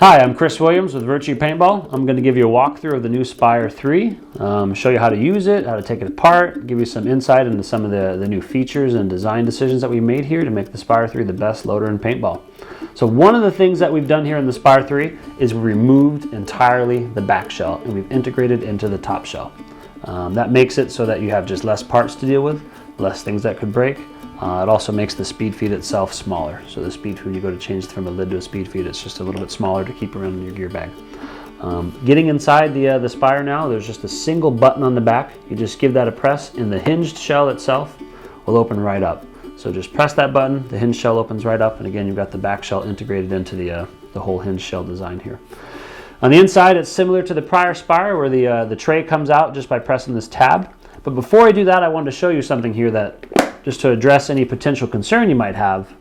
Hi, I'm Chris Williams with Virtue Paintball. I'm going to give you a walkthrough of the new Spire 3, show you how to use it, how to take it apart, give you some insight into some of the new features and design decisions that we made here to make the Spire 3 the best loader in paintball. So one of the things that we've done here in the Spire 3 is we removed entirely the back shell and we've integrated into the top shell. That makes it so that you have just less parts to deal with, less things that could break. It also makes the speed feed itself smaller. So the speed feed, you go to change from a lid to a speed feed, it's just a little bit smaller to keep around in your gear bag. Getting inside the Spire now, there's just a single button on the back. You just give that a press and the hinged shell itself will open right up. So just press that button, the hinged shell opens right up, and again, you've got the back shell integrated into the whole hinged shell design here. On the inside, it's similar to the prior Spire where the tray comes out just by pressing this tab. But before I do that, I wanted to show you something here that just to address any potential concern you might have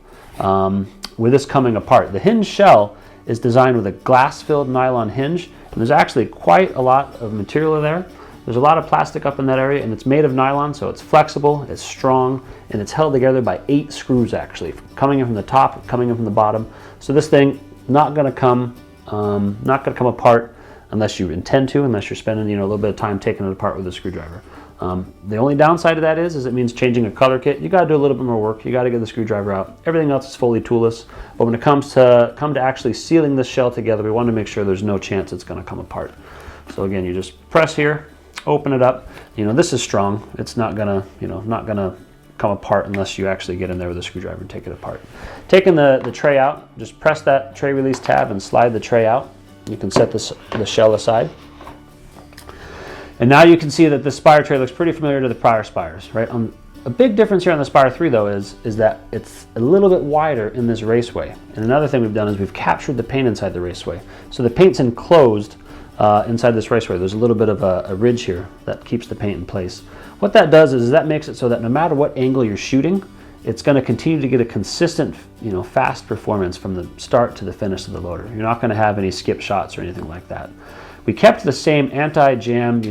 with this coming apart. The hinge shell is designed with a glass-filled nylon hinge, and there's actually quite a lot of material there. There's a lot of plastic up in that area, and it's made of nylon, so it's flexible, it's strong, and it's held together by 8 screws actually, coming in from the top, coming in from the bottom. So this thing not going to come apart unless you intend to, unless you're spending a little bit of time taking it apart with a screwdriver. The only downside of that is it means changing a color kit. You got to do a little bit more work. You got to get the screwdriver out. Everything else is fully toolless. But when it comes to actually sealing this shell together, we want to make sure there's no chance it's going to come apart. So again, you just press here, open it up. This is strong. It's not gonna come apart unless you actually get in there with a screwdriver and take it apart. Taking the tray out, just press that tray release tab and slide the tray out. You can set the shell aside. And now you can see that the Spire tray looks pretty familiar to the prior Spires, right? A big difference here on the Spire 3 though is that it's a little bit wider in this raceway. And another thing we've done is we've captured the paint inside the raceway. So the paint's enclosed inside this raceway. There's a little bit of a ridge here that keeps the paint in place. What that does is that makes it so that no matter what angle you're shooting, it's going to continue to get a consistent, fast performance from the start to the finish of the loader. You're not going to have any skip shots or anything like that. We kept the same anti-jam,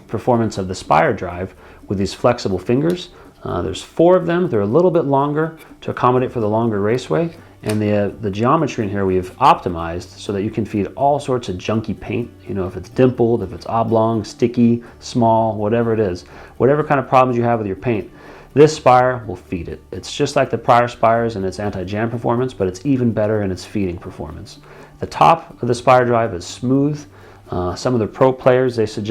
performance of the Spire drive with these flexible fingers. There's 4 of them. They're a little bit longer to accommodate for the longer raceway. And the geometry in here we've optimized so that you can feed all sorts of junky paint. If it's dimpled, if it's oblong, sticky, small, whatever it is, whatever kind of problems you have with your paint, this Spire will feed it. It's just like the prior Spires in its anti-jam performance, but it's even better in its feeding performance. The top of the Spire drive is smooth. Some of the pro players, they said,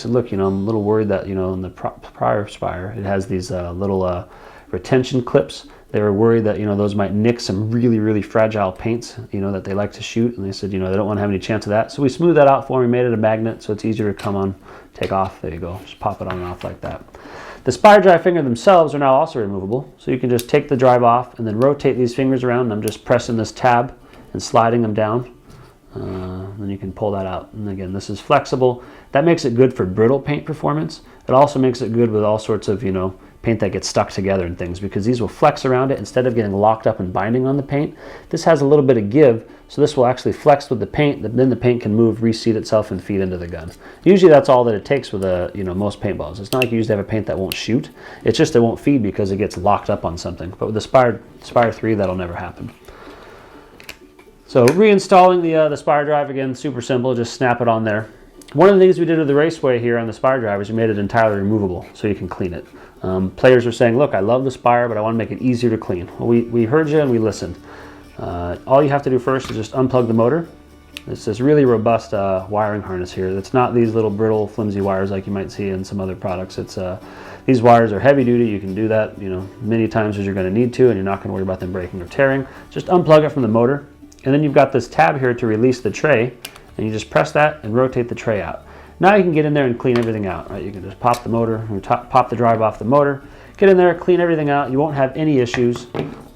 look, I'm a little worried that, in the prior Spire, it has these little retention clips. They were worried that, those might nick some really, really fragile paints, that they like to shoot. And they said, they don't want to have any chance of that. So we smoothed that out for them. We made it a magnet so it's easier to come on, take off. There you go. Just pop it on and off like that. The Spire drive finger themselves are now also removable. So you can just take the drive off and then rotate these fingers around. And I'm just pressing this tab and sliding them down. Then you can pull that out. And again, this is flexible. That makes it good for brittle paint performance. It also makes it good with all sorts of, paint that gets stuck together and things, because these will flex around it instead of getting locked up and binding on the paint. This has a little bit of give, so this will actually flex with the paint, then the paint can move, reseat itself, and feed into the gun. Usually that's all that it takes with most paintballs. It's not like you usually have a paint that won't shoot. It's just it won't feed because it gets locked up on something. But with the Spire 3, that'll never happen. So reinstalling the Spire drive, again, super simple, just snap it on there. One of the things we did with the raceway here on the Spire drive is we made it entirely removable so you can clean it. Players are saying, look, I love the Spire, but I want to make it easier to clean. Well, we heard you and we listened. All you have to do first is just unplug the motor. It's this really robust wiring harness here. It's not these little brittle, flimsy wires like you might see in some other products. These wires are heavy duty. You can do that many times as you're going to need to, and you're not going to worry about them breaking or tearing. Just unplug it from the motor. And then you've got this tab here to release the tray, and you just press that and rotate the tray out. Now you can get in there and clean everything out, right? You can just pop the motor, pop the drive off the motor, get in there, clean everything out. You won't have any issues.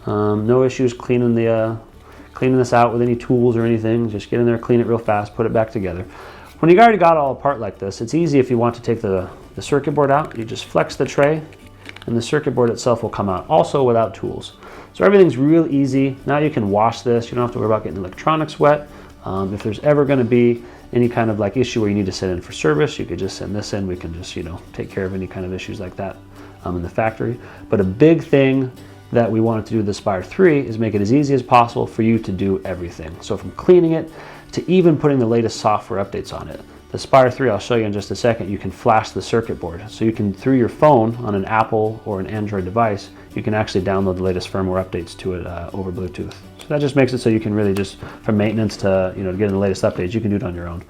No issues cleaning this out with any tools or anything. Just get in there, clean it real fast, put it back together. When you already got it all apart like this, it's easy if you want to take the circuit board out. You just flex the tray, and the circuit board itself will come out, also without tools. So everything's real easy. Now you can wash this. You don't have to worry about getting electronics wet. If there's ever going to be any kind of issue where you need to send in for service, you could just send this in. We can just take care of any kind of issues like that in the factory. But a big thing that we wanted to do with the Spire 3 is make it as easy as possible for you to do everything. So from cleaning it to even putting the latest software updates on it. The Spire 3, I'll show you in just a second, you can flash the circuit board. So you can, through your phone on an Apple or an Android device, you can actually download the latest firmware updates to it over Bluetooth. So that just makes it so you can really just, from maintenance to, to getting the latest updates, you can do it on your own.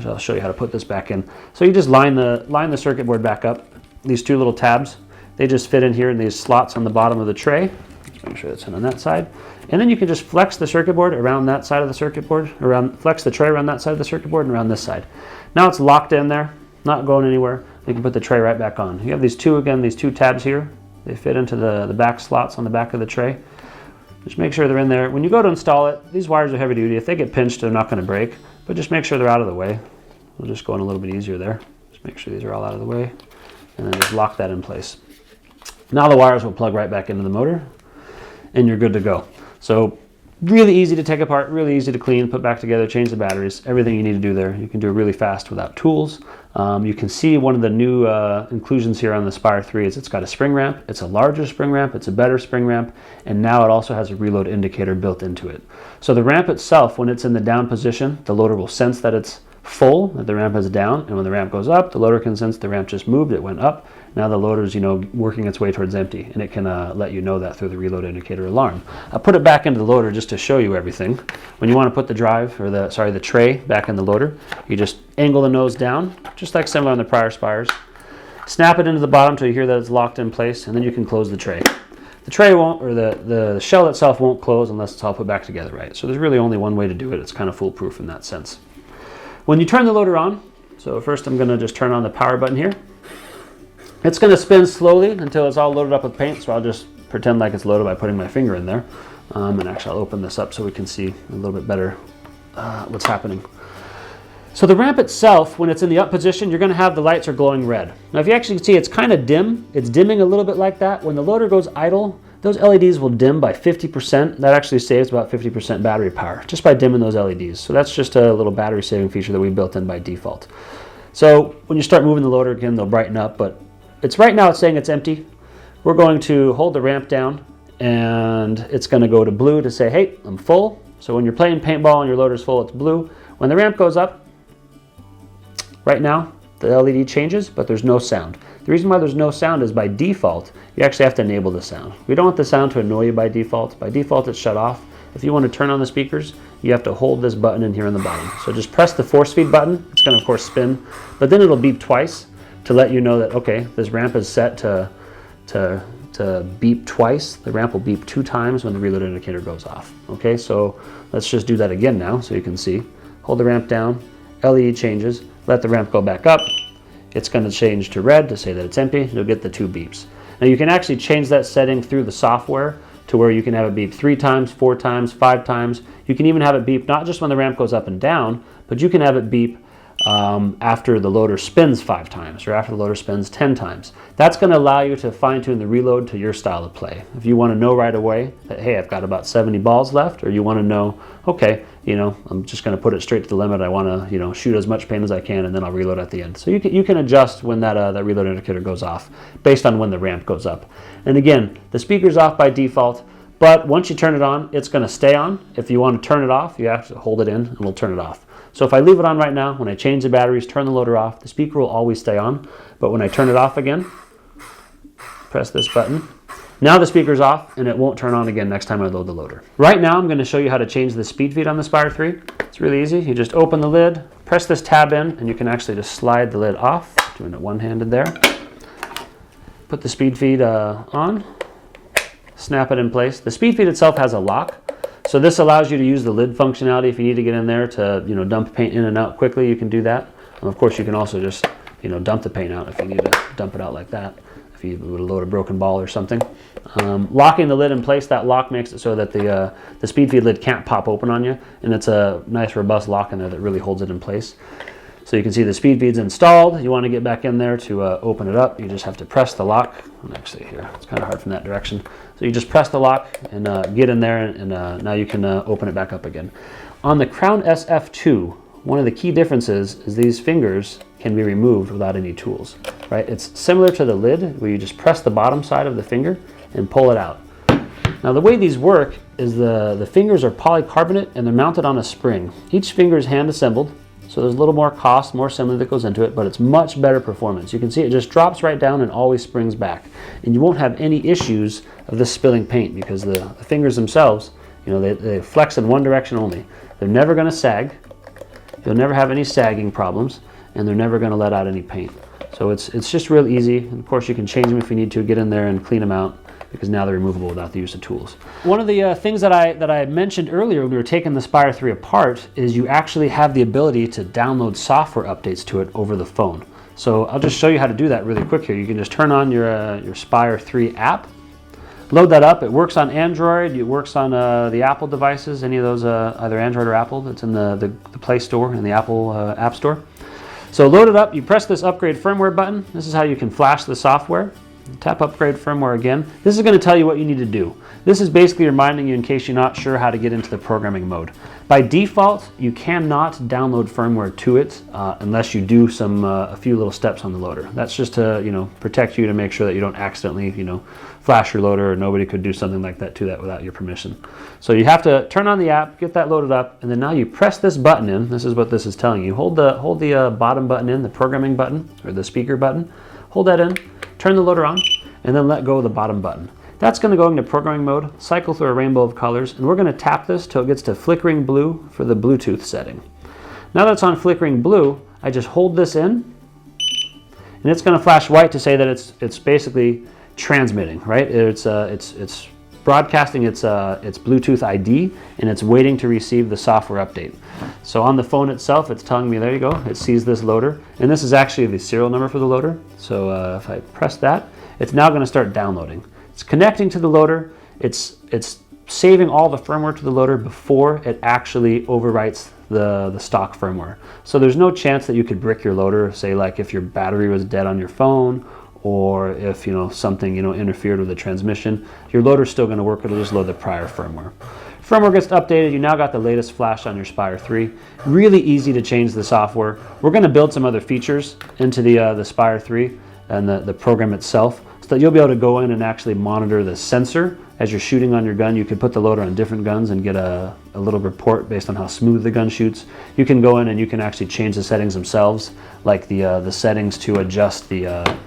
So I'll show you how to put this back in. So you just line the circuit board back up. These two little tabs, they just fit in here in these slots on the bottom of the tray. Just make sure that's in on that side. And then you can just flex the circuit board around that side of the circuit board, flex the tray around that side of the circuit board and around this side. Now it's locked in there, not going anywhere. You can put the tray right back on. You have these two tabs here. They fit into the back slots on the back of the tray. Just make sure they're in there. When you go to install it, these wires are heavy duty. If they get pinched, they're not going to break, but just make sure they're out of the way. We'll just go in a little bit easier there. Just make sure these are all out of the way, and then just lock that in place. Now the wires will plug right back into the motor, and you're good to go. So really easy to take apart, really easy to clean, put back together, change the batteries, everything you need to do there. You can do it really fast without tools. You can see one of the new inclusions here on the Spire 3 is it's got a spring ramp. It's a larger spring ramp, it's a better spring ramp, and now it also has a reload indicator built into it. So the ramp itself, when it's in the down position, the loader will sense that it's full, that the ramp is down, and when the ramp goes up, the loader can sense the ramp just moved, it went up. Now the loader's, working its way towards empty, and it can let you know that through the reload indicator alarm. I'll put it back into the loader just to show you everything. When you want to put the tray back in the loader, you just angle the nose down, just like similar on the prior Spires. Snap it into the bottom until you hear that it's locked in place, and then you can close the tray. The tray won't, or the shell itself won't close unless it's all put back together right. So there's really only one way to do it. It's kind of foolproof in that sense. When you turn the loader on, so first I'm going to just turn on the power button here. It's going to spin slowly until it's all loaded up with paint, so I'll just pretend like it's loaded by putting my finger in there. And actually I'll open this up so we can see a little bit better what's happening. So the ramp itself, when it's in the up position, you're going to have the lights are glowing red. Now if you actually see, it's kind of dim. It's dimming a little bit like that. When the loader goes idle, those LEDs will dim by 50%. That actually saves about 50% battery power just by dimming those LEDs. So that's just a little battery saving feature that we built in by default. So when you start moving the loader again, they'll brighten up, but right now it's saying it's empty. We're going to hold the ramp down and it's going to go to blue to say, hey, I'm full. So when you're playing paintball and your loader's full, it's blue. When the ramp goes up, right now the LED changes, but there's no sound. The reason why there's no sound is by default, you actually have to enable the sound. We don't want the sound to annoy you by default. By default, it's shut off. If you want to turn on the speakers, you have to hold this button in here on the bottom. So just press the force feed button. It's going to, of course, spin, but then it'll beep twice to let you know that, okay, this ramp is set to beep twice. The ramp will beep 2 times when the reload indicator goes off. Okay, so let's just do that again now so you can see. Hold the ramp down, LED changes, let the ramp go back up. It's going to change to red to say that it's empty. You'll get the 2 beeps. Now you can actually change that setting through the software to where you can have it beep 3 times, 4 times, 5 times. You can even have it beep not just when the ramp goes up and down, but you can have it beep after the loader spins 5 times or after the loader spins 10 times. That's going to allow you to fine-tune the reload to your style of play. If you want to know right away that, hey, I've got about 70 balls left, or you want to know, okay, I'm just going to put it straight to the limit. I want to, shoot as much paint as I can, and then I'll reload at the end. So you can adjust when that reload indicator goes off based on when the ramp goes up. And again, the speaker's off by default, but once you turn it on, it's going to stay on. If you want to turn it off, you have to hold it in, and we'll turn it off. So if I leave it on right now, when I change the batteries, turn the loader off, the speaker will always stay on. But when I turn it off again, press this button. Now the speaker's off and it won't turn on again next time I load the loader. Right now I'm going to show you how to change the speed feed on the Spire 3. It's really easy. You just open the lid, press this tab in, and you can actually just slide the lid off, doing it one-handed there. Put the speed feed on, snap it in place. The speed feed itself has a lock. So this allows you to use the lid functionality. If you need to get in there to dump paint in and out quickly, you can do that. And of course you can also just dump the paint out if you need to dump it out like that, if you would load a broken ball or something. Locking the lid in place, that lock makes it so that the speed feed lid can't pop open on you, and it's a nice robust lock in there that really holds it in place. So you can see the speed feed's installed. You want to get back in there to open it up, you just have to press the lock. And actually here, it's kind of hard from that direction. So you just press the lock and get in there, and now you can open it back up again. On the Crown SF2, one of the key differences is these fingers can be removed without any tools, right? It's similar to the lid where you just press the bottom side of the finger and pull it out. Now the way these work is the fingers are polycarbonate and they're mounted on a spring. Each finger is hand assembled, so there's a little more cost, more assembly that goes into it, but it's much better performance. You can see it just drops right down and always springs back. And you won't have any issues of this spilling paint because the fingers themselves, you know, they flex in one direction only. They're never going to sag. You'll never have any sagging problems, and they're never going to let out any paint. So it's just real easy. And of course you can change them if you need to, get in there and clean them out, because now they're removable without the use of tools. One of the things that I mentioned earlier when we were taking the Spire 3 apart is you actually have the ability to download software updates to it over the phone. So I'll just show you how to do that really quick here. You can just turn on your Spire 3 app, load that up. It works on Android, it works on the Apple devices, any of those, either Android or Apple. It's in the Play Store and the Apple App Store. So load it up, you press this upgrade firmware button. This is how you can flash the software. Tap upgrade firmware again. This is going to tell you what you need to do. This is basically reminding you in case you're not sure how to get into the programming mode. By default, you cannot download firmware to it unless you do a few little steps on the loader. That's just to protect you, to make sure that you don't accidentally flash your loader, or nobody could do something like that to that without your permission. So you have to turn on the app, get that loaded up, and then now you press this button in. This is what this is telling you. Hold the bottom button in, the programming button or the speaker button. Hold that in. Turn the loader on, and then let go of the bottom button. That's going to go into programming mode, cycle through a rainbow of colors, and we're going to tap this till it gets to flickering blue for the Bluetooth setting. Now that it's on flickering blue, I just hold this in, and it's going to flash white to say that it's basically transmitting, right? It's broadcasting its Bluetooth ID, and it's waiting to receive the software update. So on the phone itself, it's telling me, there you go, it sees this loader, and this is actually the serial number for the loader. So if I press that, it's now going to start downloading. It's connecting to the loader. It's saving all the firmware to the loader before it actually overwrites the stock firmware. So there's no chance that you could brick your loader, say like if your battery was dead on your phone, or if something interfered with the transmission. Your loader's still going to work. It'll just load the prior firmware. Firmware gets updated. You now got the latest flash on your Spire 3. Really easy to change the software. We're going to build some other features into the Spire 3 and the program itself, so that you'll be able to go in and actually monitor the sensor as you're shooting on your gun. You can put the loader on different guns and get a little report based on how smooth the gun shoots. You can go in and you can actually change the settings themselves, like the settings to adjust the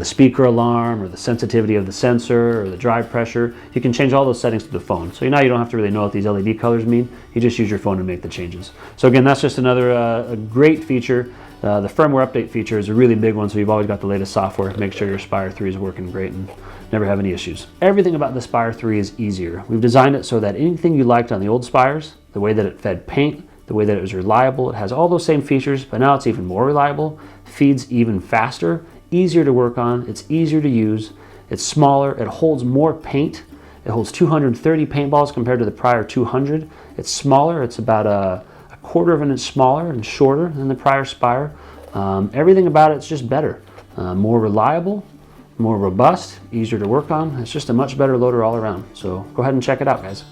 speaker alarm, or the sensitivity of the sensor, or the drive pressure. You can change all those settings to the phone. So now you don't have to really know what these LED colors mean. You just use your phone to make the changes. So again, that's just another a great feature. The firmware update feature is a really big one, so you've always got the latest software. Make sure your Spire 3 is working great and never have any issues. Everything about the Spire 3 is easier. We've designed it so that anything you liked on the old Spires, the way that it fed paint, the way that it was reliable, it has all those same features, but now it's even more reliable, feeds even faster, easier to work on, it's easier to use, it's smaller, it holds more paint. It holds 230 paintballs compared to the prior 200. It's smaller, it's about a quarter of an inch smaller and shorter than the prior Spire. Everything about it's just better. More reliable, more robust, easier to work on. It's just a much better loader all around. So go ahead and check it out, guys.